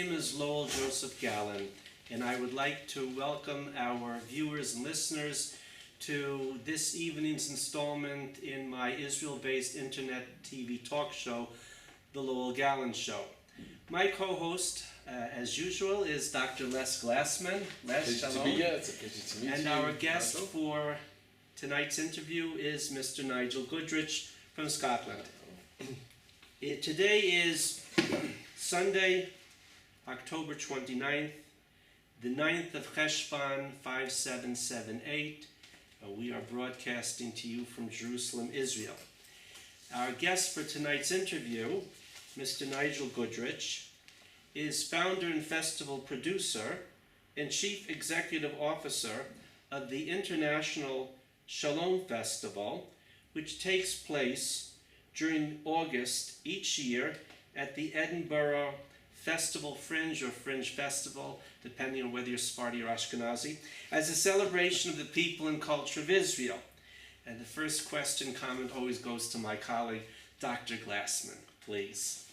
My name is Lowell Joseph Gallen, and I would like to welcome our viewers and listeners to this evening's installment in my Israel-based internet TV talk show, The Lowell Gallen Show. My co-host, as usual, is Dr. Les Glassman. Les, shalom. To be here. It's a pleasure to meet and you. our guest Nigel. for tonight's interview is Mr. Nigel Goodrich from Scotland. Today is Sunday, October 29th, the 9th of Cheshvan 5778. We are broadcasting to you from Jerusalem, Israel. Our guest for tonight's interview, Mr. Nigel Goodrich, is founder and festival producer and chief executive officer of the International Shalom Festival, which takes place during August each year at the Edinburgh Festival Fringe or Fringe Festival, depending on whether you're Sephardi or Ashkenazi, as a celebration of the people and culture of Israel. And the first question comment always goes to my colleague, Dr. Glassman, please.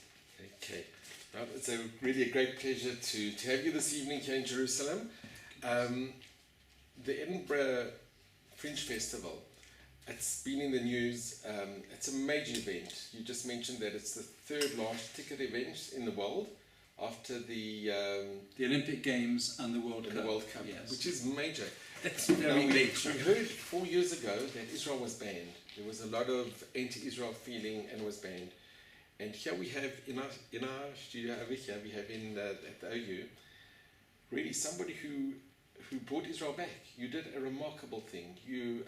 Okay. Well, it's really a great pleasure to have you this evening here in Jerusalem. The Edinburgh Fringe Festival, it's been in the news. It's a major event. You just mentioned that it's the third largest ticket event in the world, after the Olympic Games and the World Cup. Yes. Which is major. It's very major. We heard 4 years ago that Israel was banned. There was a lot of anti-Israel feeling and was banned. And here we have in our studio over here, we have at the OU, really somebody who brought Israel back. You did a remarkable thing. You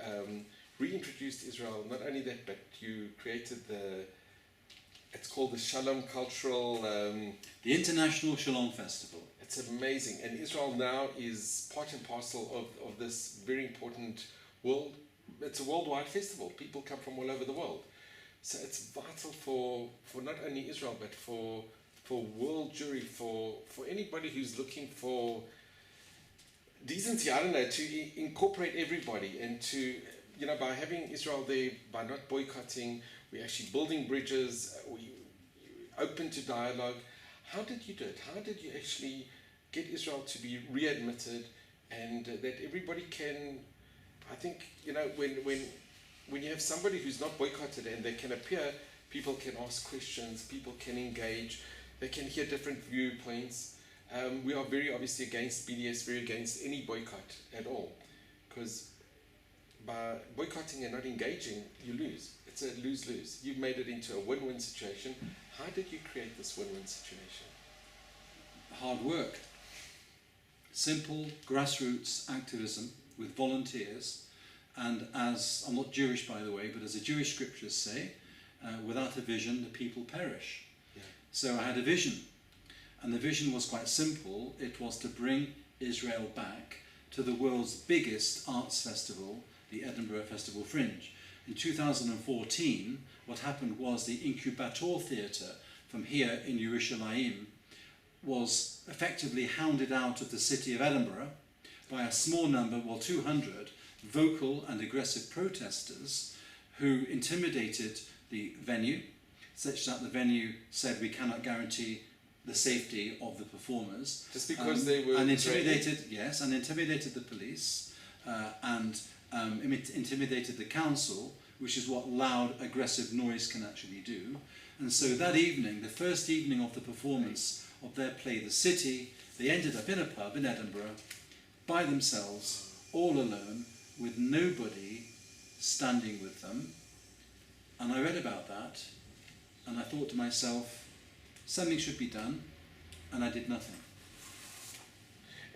reintroduced Israel. Not only that, but you created it's called the Shalom Cultural... the International Shalom Festival. It's amazing. And Israel now is part and parcel of this very important world. It's a worldwide festival. People come from all over the world. So it's vital for not only Israel, but for world Jewry, for anybody who's looking for decency, I don't know, to incorporate everybody and to, by having Israel there, by not boycotting, we're actually building bridges, we open to dialogue. How did you do it? How did you actually get Israel to be readmitted and that everybody can, I think, when you have somebody who's not boycotted and they can appear, people can ask questions, people can engage, they can hear different viewpoints. We are very obviously against BDS, very against any boycott at all, because by boycotting and not engaging, you lose. It's a lose-lose. You've made it into a win-win situation. How did you create this win-win situation? Hard work. Simple grassroots activism with volunteers. And as, I'm not Jewish by the way, but as the Jewish scriptures say, without a vision the people perish. Yeah. So I had a vision. And the vision was quite simple. It was to bring Israel back to the world's biggest arts festival, the Edinburgh Festival Fringe. In 2014, what happened was the Incubator Theatre from here in Yerushalayim was effectively hounded out of the city of Edinburgh by a small number, 200, vocal and aggressive protesters who intimidated the venue, such that the venue said we cannot guarantee the safety of the performers. Just because they were intimidated the police and intimidated the council, which is what loud, aggressive noise can actually do. And so that evening, the first evening of the performance of their play, The City, they ended up in a pub in Edinburgh, by themselves, all alone, with nobody standing with them. And I read about that, and I thought to myself, something should be done, and I did nothing.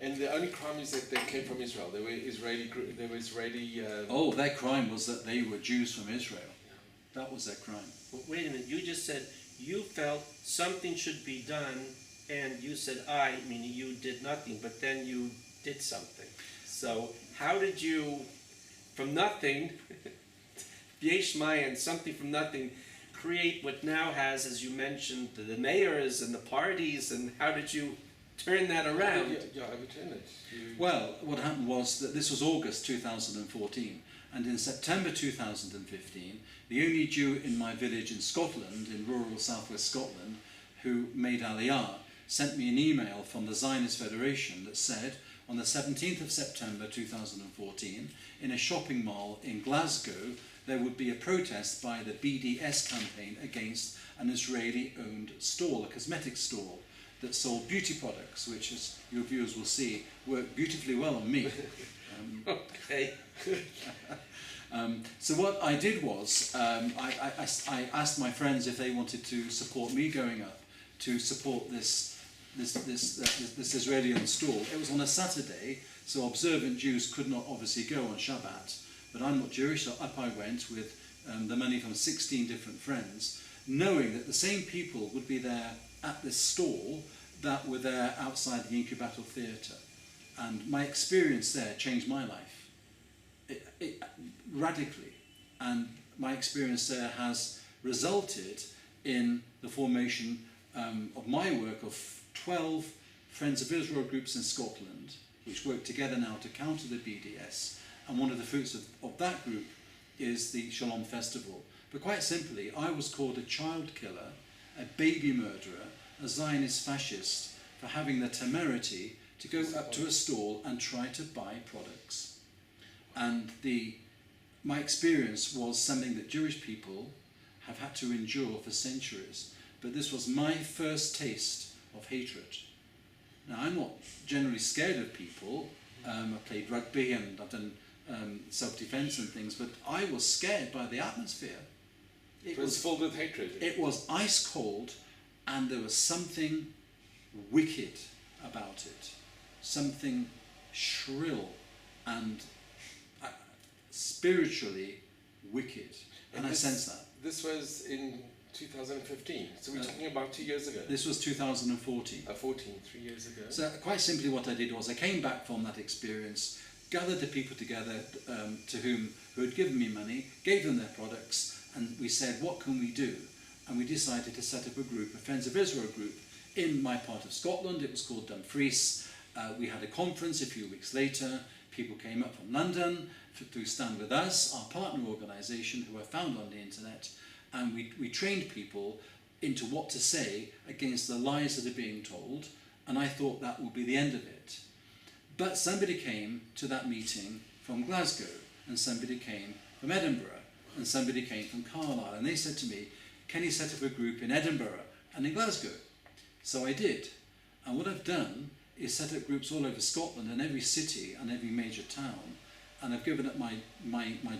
And the only crime is that they came from Israel. They were Israeli. Their crime was that they were Jews from Israel. That was their crime. But wait a minute, you just said you felt something should be done, and you said I, meaning you did nothing, but then you did something. So how did you, from nothing, Yesh Mayan, something from nothing, create what now has, as you mentioned, the mayors and the parties, and how did you turn that around? Yeah, overturn it. Well, what happened was that this was August 2014, and in September 2015, the only Jew in my village in Scotland, in rural southwest Scotland, who made Aliyah, sent me an email from the Zionist Federation that said, on the 17th of September 2014, in a shopping mall in Glasgow, there would be a protest by the BDS campaign against an Israeli-owned stall, a cosmetic stall, that sold beauty products, which, as your viewers will see, work beautifully well on me. Okay. So what I did was, I asked my friends if they wanted to support me going up to support this Israeli-owned stall. It was on a Saturday, so observant Jews could not obviously go on Shabbat, but I'm not Jewish, so up I went with the money from 16 different friends, knowing that the same people would be there at this stall that were there outside the Incubator Theatre. And my experience there changed my life radically. And my experience there has resulted in the formation of my work of 12 Friends of Israel groups in Scotland, which work together now to counter the BDS. And one of the fruits of that group is the Shalom Festival. But quite simply, I was called a child killer, a baby murderer, a Zionist fascist, for having the temerity to go up to a stall and try to buy products. And my experience was something that Jewish people have had to endure for centuries. But this was my first taste of hatred. Now, I'm not generally scared of people. I've played rugby and I've done self-defense and things, but I was scared by the atmosphere. It was filled with hatred. It was ice cold, and there was something wicked about it, something shrill and spiritually wicked, and I sensed that. This was in 2015, so we're talking about 2 years ago. This was 2014. 3 years ago. So quite simply what I did was I came back from that experience, gathered the people together who had given me money, gave them their products, and we said, what can we do? And we decided to set up a group, a Friends of Israel group, in my part of Scotland. It was called Dumfries. We had a conference a few weeks later. People came up from London to stand with us, our partner organisation, who are found on the internet, and we trained people into what to say against the lies that are being told, and I thought that would be the end of it. But somebody came to that meeting from Glasgow, and somebody came from Edinburgh, and somebody came from Carlisle, and they said to me, can you set up a group in Edinburgh and in Glasgow? So I did, and what I've done is set up groups all over Scotland and every city and every major town, and I've given up my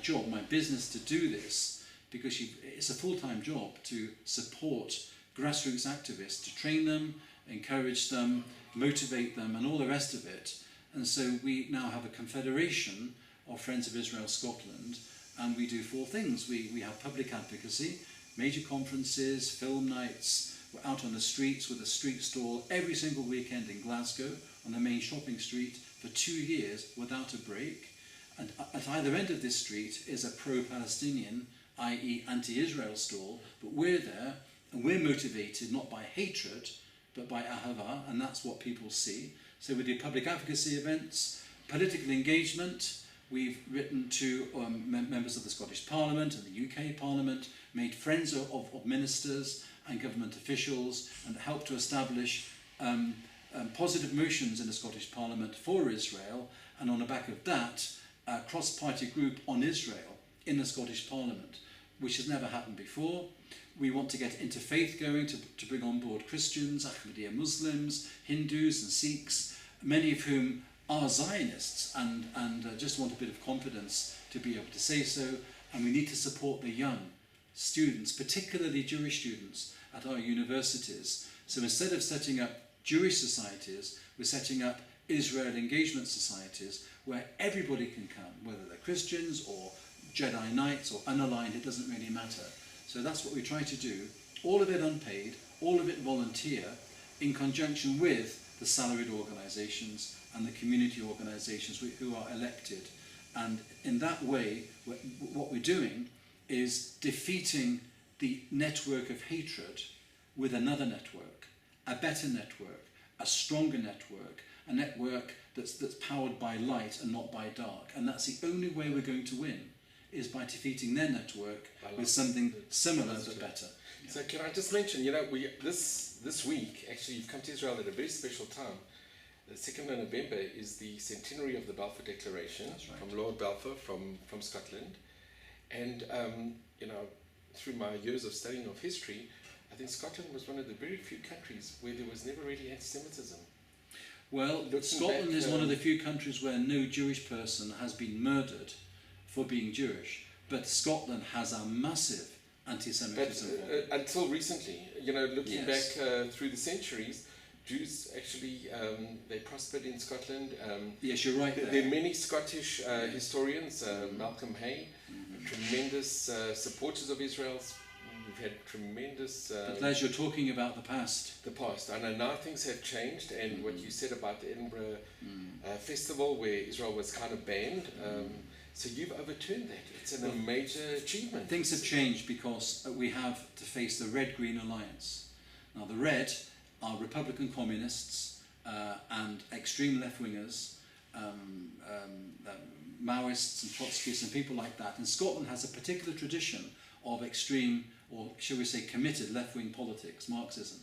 job, my business to do this, because it's a full-time job to support grassroots activists, to train them, encourage them, motivate them, and all the rest of it. And so we now have a confederation of Friends of Israel Scotland, and we do 4 things. We have public advocacy, major conferences, film nights. We're out on the streets with a street stall every single weekend in Glasgow on the main shopping street for 2 years without a break. And at either end of this street is a pro-Palestinian, i.e. anti-Israel stall, but we're there and we're motivated not by hatred but by ahava, and that's what people see. So we do public advocacy events, political engagement. We've written to members of the Scottish Parliament and the UK Parliament, made friends of ministers and government officials, and helped to establish positive motions in the Scottish Parliament for Israel, and on the back of that, a cross-party group on Israel in the Scottish Parliament, which has never happened before. We want to get interfaith going, to bring on board Christians, Ahmadiyya Muslims, Hindus and Sikhs, many of whom are Zionists and just want a bit of confidence to be able to say so. And we need to support the young students, particularly Jewish students at our universities. So instead of setting up Jewish societies, we're setting up Israel engagement societies where everybody can come, whether they're Christians or Jedi Knights or unaligned, it doesn't really matter. So that's what we try to do, all of it unpaid, all of it volunteer, in conjunction with the salaried organisations and the community organisations who are elected. And in that way, what we're doing is defeating the network of hatred with another network, a better network, a stronger network, a network that's powered by light and not by dark. And that's the only way we're going to win, is by defeating their network with something similar but better. Yeah. So can I just mention, this this week, actually, you've come to Israel at a very special time. The 2nd of November is the centenary of the Balfour Declaration. That's right. From Lord Balfour from Scotland. And, you know, through my years of studying of history, I think Scotland was one of the very few countries where there was never really anti-Semitism. Well, Looking Scotland back, is one of the few countries where no Jewish person has been murdered for being Jewish, but Scotland has a massive anti-Semitism problem. Until recently, you know, looking Yes. back through the centuries, Jews actually, they prospered in Scotland. Yes, you're right There there. are many Scottish historians, Malcolm Hay, tremendous supporters of Israel. We've had tremendous... But Les, you're talking about the past. the past. I know now things have changed, and what you said about the Edinburgh festival, where Israel was kind of banned, so you've overturned that. It's a major achievement. Things have changed because we have to face the Red-Green Alliance. Now, the Red are Republican communists and extreme left-wingers, Maoists and Trotskyists and people like that. And Scotland has a particular tradition of extreme, or shall we say committed, left-wing politics, Marxism,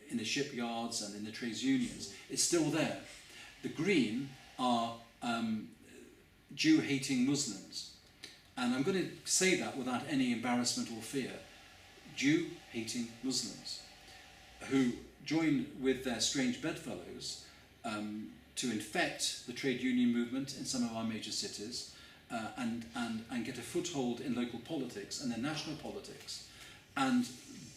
in the shipyards and in the trades unions. It's still there. The Green are Jew-hating Muslims. And I'm going to say that without any embarrassment or fear. Jew-hating Muslims who join with their strange bedfellows to infect the trade union movement in some of our major cities and get a foothold in local politics and in national politics. And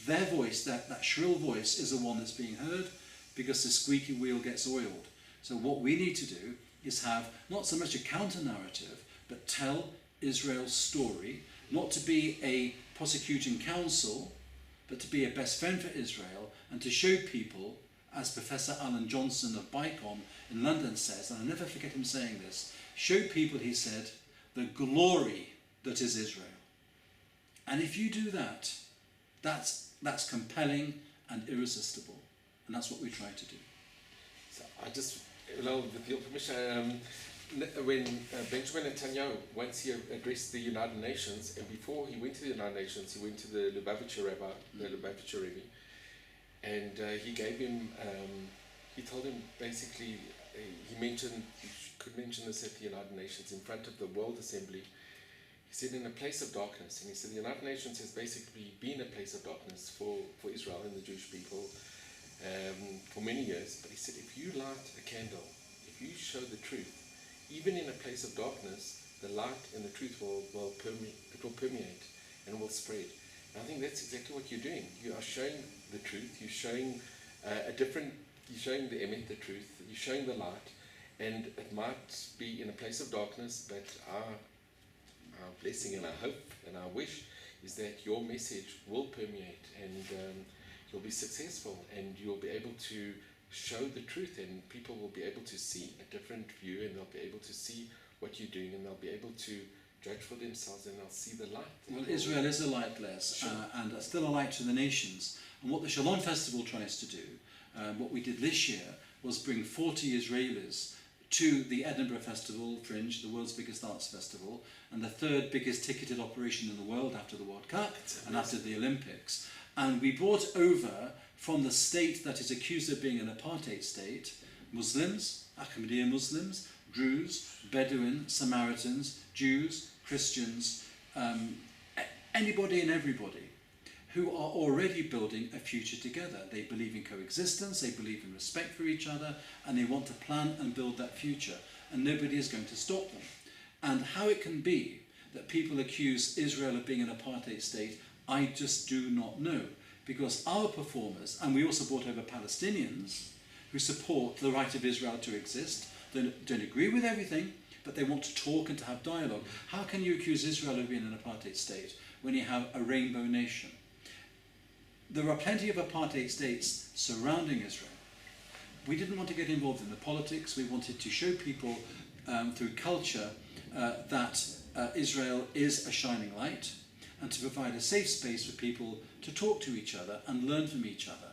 their voice, that shrill voice, is the one that's being heard because the squeaky wheel gets oiled. So what we need to do is have not so much a counter-narrative, but tell Israel's story, not to be a prosecuting counsel, but to be a best friend for Israel and to show people, as Professor Alan Johnson of BICOM in London says, and I'll never forget him saying this, show people, he said, the glory that is Israel. And if you do that, that's compelling and irresistible. And that's what we try to do. So I just, well, with your permission, when Benjamin Netanyahu, once he addressed the United Nations, and before he went to the United Nations, he went to the Lubavitcher Rebbe, and he gave him, he told him basically, he mentioned, you could mention this at the United Nations in front of the World Assembly. He said, in a place of darkness, and he said the United Nations has basically been a place of darkness for Israel and the Jewish people for many years. But he said, if you light a candle, if you show the truth, even in a place of darkness, the light and the truth will permeate and will spread. And I think that's exactly what you're doing. You are showing the truth. You're showing you're showing the emet, the truth. You're showing the light, and it might be in a place of darkness, but our blessing and our hope and our wish is that your message will permeate, and you'll be successful, and you'll be able to show the truth, and people will be able to see a different view, and they'll be able to see what you're doing, and they'll be able to judge for themselves, and they'll see the light. Well, Israel is a light, Les, Sure. and still a light to the nations. And what the Shalom Festival tries to do, what we did this year, was bring 40 Israelis to the Edinburgh Festival, Fringe, the world's biggest arts festival, and the third biggest ticketed operation in the world after the World Cup and after the Olympics. And we brought over from the state that is accused of being an apartheid state, Muslims, Ahmadiyya Muslims, Druze, Bedouin, Samaritans, Jews, Christians, anybody and everybody who are already building a future together. They believe in coexistence, they believe in respect for each other, and they want to plan and build that future, and nobody is going to stop them. And how it can be that people accuse Israel of being an apartheid state, I just do not know. Because our performers, and we also brought over Palestinians who support the right of Israel to exist, don't agree with everything, but they want to talk and to have dialogue. How can you accuse Israel of being an apartheid state when you have a rainbow nation? There are plenty of apartheid states surrounding Israel. We didn't want to get involved in the politics. We wanted to show people through culture that Israel is a shining light, and to provide a safe space for people to talk to each other and learn from each other.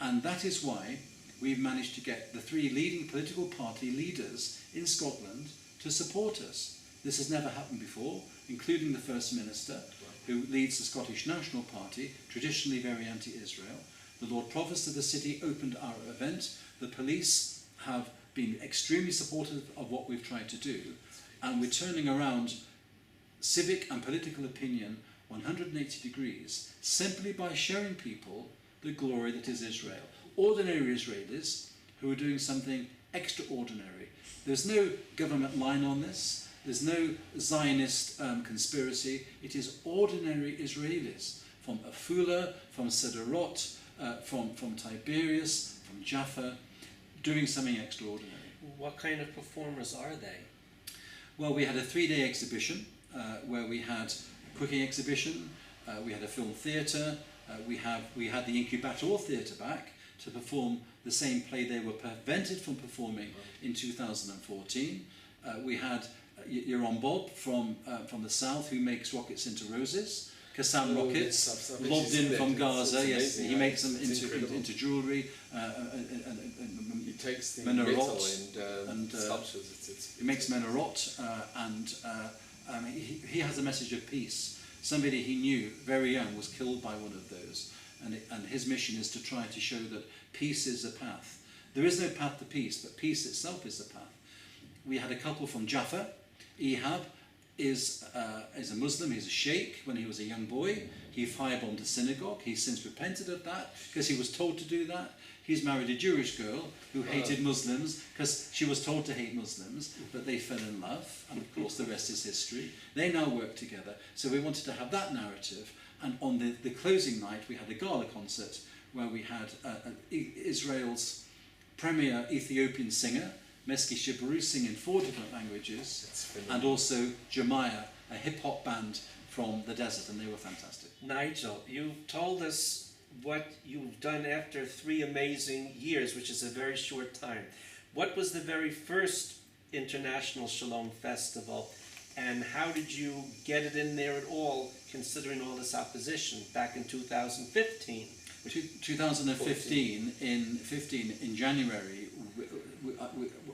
And that is why we've managed to get the 3 leading political party leaders in Scotland to support us. This has never happened before, including the First Minister, who leads the Scottish National Party, traditionally very anti-Israel, The Lord Provost of the city opened our event. The police have been extremely supportive of what we've tried to do, and we're turning around civic and political opinion 180 degrees simply by showing people the glory that is Israel. Ordinary Israelis who are doing something extraordinary. There's no government line on this. There's no Zionist conspiracy. It is ordinary Israelis from Afula, from Sderot, from Tiberias, from Jaffa, doing something extraordinary. What kind of performers are they? Well, we had a 3-day exhibition where we had a cooking exhibition, we had a film theatre, we had the Incubator Theatre back to perform the same play they were prevented from performing in 2014. We had Yaron Bob from the south, who makes rockets into roses. Qassam rockets, lobbed in from Gaza. Yes, he makes them into jewellery. He takes the menorot, metal and sculptures. He makes menorot, and he has a message of peace. Somebody he knew very young was killed by one of those, and his mission is to try to show that peace is the path. There is no path to peace, but peace itself is the path. We had a couple from Jaffa. Ehab is a Muslim. He's a sheikh. When he was a young boy, he firebombed a synagogue. He's since repented of that because he was told to do that. He's married a Jewish girl who hated Muslims because she was told to hate Muslims, but they fell in love, and of course the rest is history. They now work together. So we wanted to have that narrative, and on the closing night we had a gala concert where we had Israel's premier Ethiopian singer, Meski Shibaru, sing in 4 different languages, and also Jemiah, a hip-hop band from the desert, and they were fantastic. Nigel, you told us what you've done after 3 amazing years, which is a very short time. What was the very first International Shalom Festival, and how did you get it in there at all, considering all this opposition back in 2015? 2015, in January,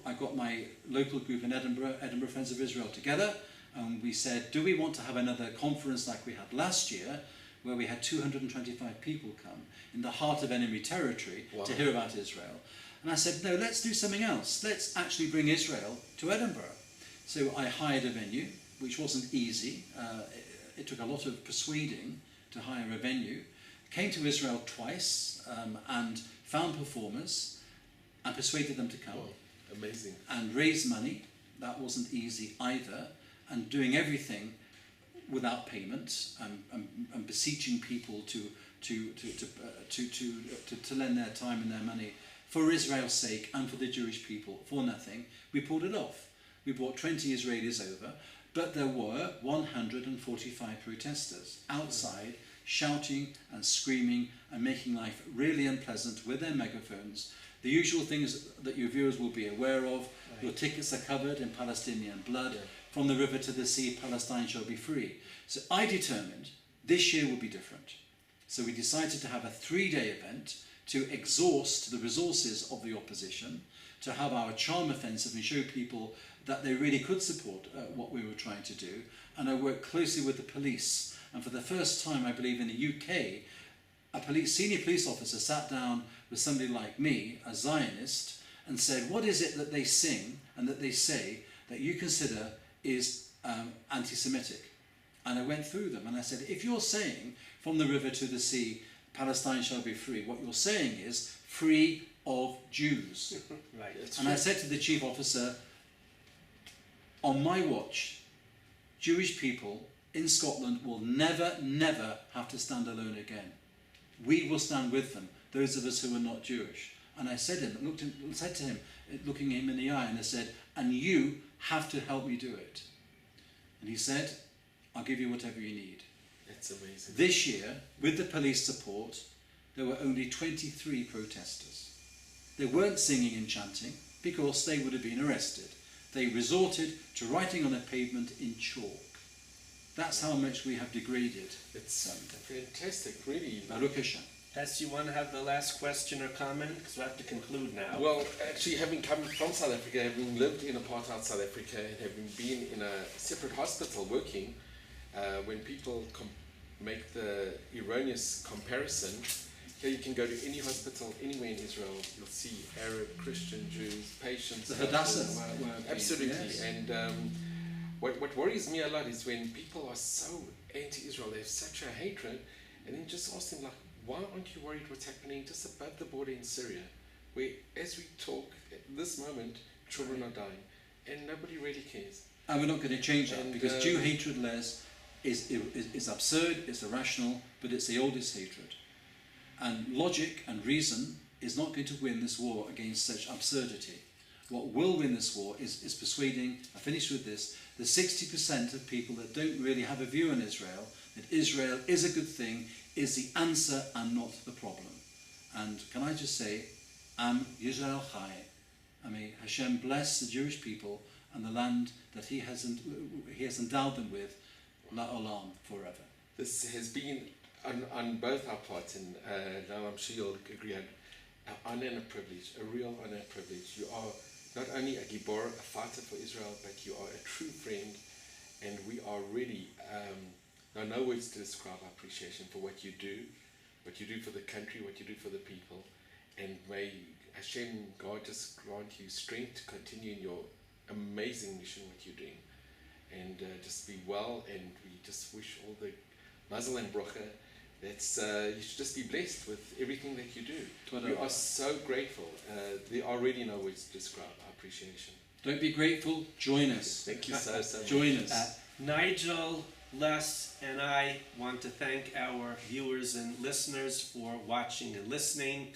I got my local group in Edinburgh, Edinburgh Friends of Israel, together, and we said, do we want to have another conference like we had last year, where we had 225 people come in the heart of enemy territory to hear about Israel? And I said, no, let's do something else. Let's actually bring Israel to Edinburgh. So I hired a venue, which wasn't easy. It took a lot of persuading to hire a venue. Came to Israel twice and found performers and persuaded them to come. Wow, amazing. And raise money. That wasn't easy either. And doing everything without payment, and beseeching people to lend their time and their money for Israel's sake and for the Jewish people for nothing. We pulled it off. We brought 20 Israelis over, but there were 145 protesters outside shouting and screaming and making life really unpleasant with their megaphones. The usual things that your viewers will be aware of. Right. Your tickets are covered in Palestinian blood. Yeah. From the river to the sea, Palestine shall be free. So I determined this year would be different. So we decided to have a 3-day event to exhaust the resources of the opposition, to have our charm offensive and show people that they really could support what we were trying to do. And I worked closely with the police. And for the first time, I believe, in the UK, a senior police officer sat down with somebody like me, a Zionist, and said, what is it that they sing and that they say that you consider is anti-Semitic? And I went through them and I said, if you're saying from the river to the sea, Palestine shall be free, what you're saying is free of Jews. Right. And I said to the chief officer, on my watch, Jewish people in Scotland will never, never have to stand alone again. We will stand with them, those of us who are not Jewish. And I said to him, looking him in the eye, and I said, and you have to help me do it. And he said, I'll give you whatever you need. That's amazing. This year, with the police support, there were only 23 protesters. They weren't singing and chanting because they would have been arrested. They resorted to writing on a pavement in chalk. That's how much we have degraded. It's fantastic, really. Baruch Hashem. Tess, you want to have the last question or comment? Because we have to conclude now. Well, actually, having come from South Africa, having lived in apartheid South Africa, and having been in a separate hospital working, when people make the erroneous comparison, Here you can go to any hospital anywhere in Israel. You'll see Arab, Christian, Jews, patients. The Hadassah. doctors. Absolutely. Yes. And what worries me a lot is when people are so anti-Israel, they have such a hatred, and then just ask them, like, why aren't you worried what's happening just above the border in Syria, where, as we talk, at this moment, children are dying, and nobody really cares. And we're not going to change that, And, because Jew hatred, Les, is absurd, it's irrational, but it's the oldest hatred. And logic and reason is not going to win this war against such absurdity. What will win this war is persuading, I finish with this, the 60% of people that don't really have a view on Israel, that Israel is a good thing, is the answer and not the problem. And can I just say, Am Yisrael Chai. I mean, Hashem bless the Jewish people and the land that He has endowed them with, la'olam, forever. This has been on both our parts, and now I'm sure you'll agree, an honor and a privilege, a real honor and privilege. You are not only a gibor, a fighter for Israel, but you are a true friend, and we are really, there are no words to describe our appreciation for what you do for the country, what you do for the people, and may Hashem, God, just grant you strength to continue in your amazing mission, what you're doing, and just be well, and we just wish all the mazel and bracha. That's, you should just be blessed with everything that you do. We are so grateful. There are really no words to describe our appreciation. Don't be grateful, join us. Thank you so much. Join us. Nigel, Les, and I want to thank our viewers and listeners for watching and listening.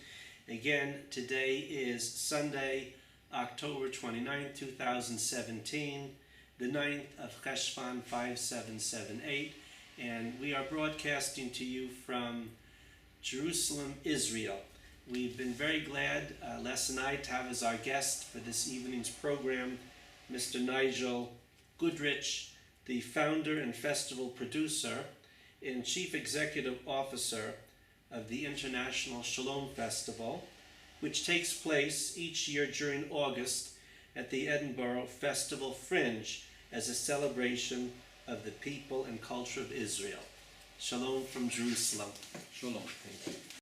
Again, today is Sunday, October 29th, 2017, the 9th of Cheshvan 5778. And we are broadcasting to you from Jerusalem, Israel. We've been very glad, Les and I, to have as our guest for this evening's program, Mr. Nigel Goodrich, the founder and festival producer and chief executive officer of the International Shalom Festival, which takes place each year during August at the Edinburgh Festival Fringe as a celebration of the people and culture of Israel. Shalom from Jerusalem. Shalom. Thank you.